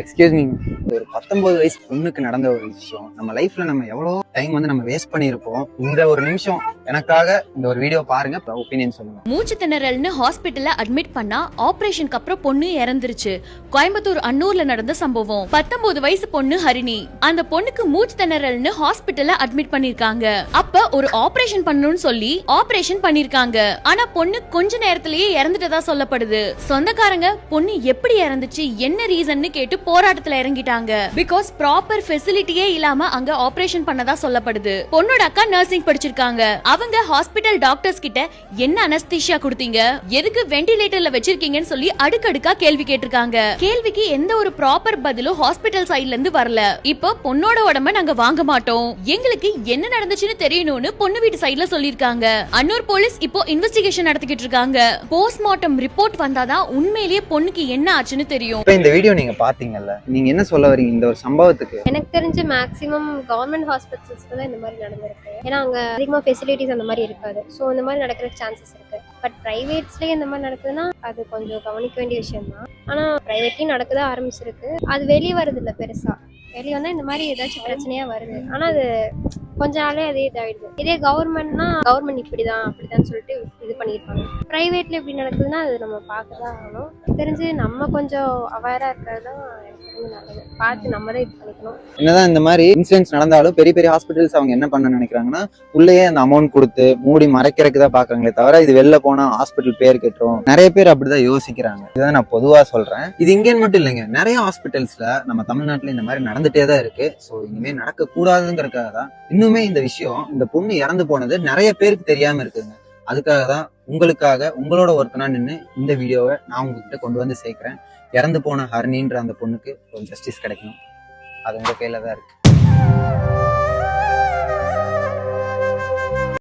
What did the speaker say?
Excuse me, ஒரு 19 வயசு பொண்ணுக்கு நடந்த ஒரு விஷயம். நம்ம லைஃப்ல நம்ம எவ்வளோ டைம் நம்ம வேஸ்ட் பண்ணியிருப்போம். இந்த ஒரு நிமிஷம் எனக்காக இந்த ஒரு வீடியோ பாருங்க, ஒப்பீனியன் சொல்லுங்க. மூச்சு திணறல்னு ஹாஸ்பிட்டல்ல அட்மிட் பண்ணா ஆபரேஷனுக்கு அப்புறம் பொண்ணு இறந்துருச்சு. கோயம்புத்தூர் அன்னூர்ல நடந்த சம்பவம். 19 வயசு பொண்ணு ஹரிணி. அந்த பொண்ணுக்கு மூச்சு திணறல்னு ஹாஸ்பிட்டல்ல அட்மிட் பண்ணிருக்காங்க. அப்ப ஒரு ஆபரேஷன் பண்ணணும்னு சொல்லி ஆபரேஷன் பண்ணிருக்காங்க. ஆனா பொண்ணு கொஞ்ச நேரத்திலேயே இறந்துட்டதா சொல்லப்படுது. சொந்தக்காரங்க பொண்ணு எப்படி இறந்துச்சு, என்ன ரீசன்னு கேட்டு போராட்டத்துல இறங்கிட்டாங்க. பிகாஸ் ப்ராப்பர் ஃபெசிலிட்டியே இல்லாம அங்க ஆபரேஷன் பண்ணதா சொல்லப்படுது. பொண்ணோட அக்கா நர்சிங் படிச்சிருக்காங்க. அவங்க ஹாஸ்பிட்டல் டாக்டர்ஸ் கிட்ட என்ன அனஸ்தீசியா கொடுத்தீங்க, எதுக்கு வெண்டிலேட்டர்ல வச்சிருக்கீங்கன்னு சொல்லி அடுக்கடுக்கா கேள்வி கேட்டிருக்காங்க. கேள்விக்கு எந்த ஒரு ப்ராப்பர் பதிலும் ஹாஸ்பிட்டல் சைடுல இருந்து வரல. இப்போ பொண்ணோட உடம்ப நாங்க வாங்க மாட்டோம், எங்களுக்கு என்ன நடந்துச்சுன்னு தெரியணும்னு பொண்ணு வீட்டு சைடுல சொல்லிருக்காங்க. அன்னூர் போலீஸ் இப்போ இன்வெஸ்டிகேஷன் நடத்திக்கிட்டு இருக்காங்க. போஸ்ட்மார்ட்டம் ரிப்போர்ட் வந்தாதான் உண்மையிலேயே பொண்ணுக்கு என்ன ஆச்சுன்னு தெரியும். இப்போ இந்த வீடியோ நீங்க பாத்தீங்கல்ல, நீங்க என்ன சொல்ல வரீங்க இந்த ஒரு சம்பவத்துக்கு? எனக்கு தெரிஞ்ச மேக்ஸிமம் கவர்மெண்ட் ஹாஸ்பிட்டல்ஸ்ல தான் இந்த மாதிரி நடந்திருக்கு. ஏன்னா அங்க அதிகமா ஃபெசிலிட்டிஸ் அந்த மாதிரி இருக்காது. ஸோ இந்த மாதிரி நடக்கிற சான்சஸ் இருக்கு. பட் பிரைவேட்ஸ்லயே இந்த மாதிரி நடக்குதுன்னா அது கொஞ்சம் கவனிக்க வேண்டிய விஷயம் தான். ஆனா பிரைவேட்லயும் நடக்குதா ஆரம்பிச்சிருக்கு. அது வெளியே வருது இல்லை பெருசா. வெளியே வந்தா இந்த மாதிரி ஏதாச்சும் பிரச்சனையா வருது. ஆனா அது கொஞ்ச நாளே அதே இதாயிடுது. இதே கவர்மெண்ட்னா கவர்மெண்ட் இப்படிதான் அப்படிதான் சொல்லிட்டு இது பண்ணியிருப்பாங்க. பிரைவேட்ல எப்படி நடக்குதுன்னா அது நம்ம பார்க்கதான் ஆகணும். தெரிஞ்சு நம்ம கொஞ்சம் அவேரா இருக்கிறது தான் நல்லது. பார்த்து நம்ம தான் இது பண்ணிக்கணும். என்னதான் இந்த மாதிரி இன்சிடென்ட்ஸ் நடந்தாலும் பெரிய பெரிய ஹாஸ்பிட்டல்ஸ் அவங்க என்ன பண்ண நினைக்கிறாங்கன்னா, உள்ளேயே அந்த அமௌண்ட் கொடுத்து மூடி மறைக்கிறதுக்கு தான் பாக்குறாங்களே தவிர இது வெளில போனா ஹாஸ்பிட்டல் பேர் கெட்டுரும். நிறைய பேர் அப்படிதான் யோசிக்கிறாங்க. இதான் நான் பொதுவா சொல்றேன். இது இங்கேன்னு மட்டும் இல்லைங்க, நிறைய ஹாஸ்பிட்டல்ஸ்ல நம்ம தமிழ்நாட்டுல இந்த மாதிரி நடந்துட்டே தான் இருக்கு. ஸோ இனிமே நடக்க கூடாதுங்கிறதுக்காக தான் இன்னுமே இந்த விஷயம், இந்த பொண்ணு இறந்து போனது நிறைய பேருக்கு தெரியாம இருக்குங்க. அதுக்காக தான் உங்களுக்காக உங்களோட ஒருத்தனா நின்று இந்த வீடியோவை நான் உங்ககிட்ட கொண்டு வந்து சேர்க்கிறேன். இறந்து போன ஹரிணின்ற அந்த பொண்ணுக்கு ஒரு ஜஸ்டிஸ் கிடைக்கணும். அது உங்க கையில தான் இருக்கு.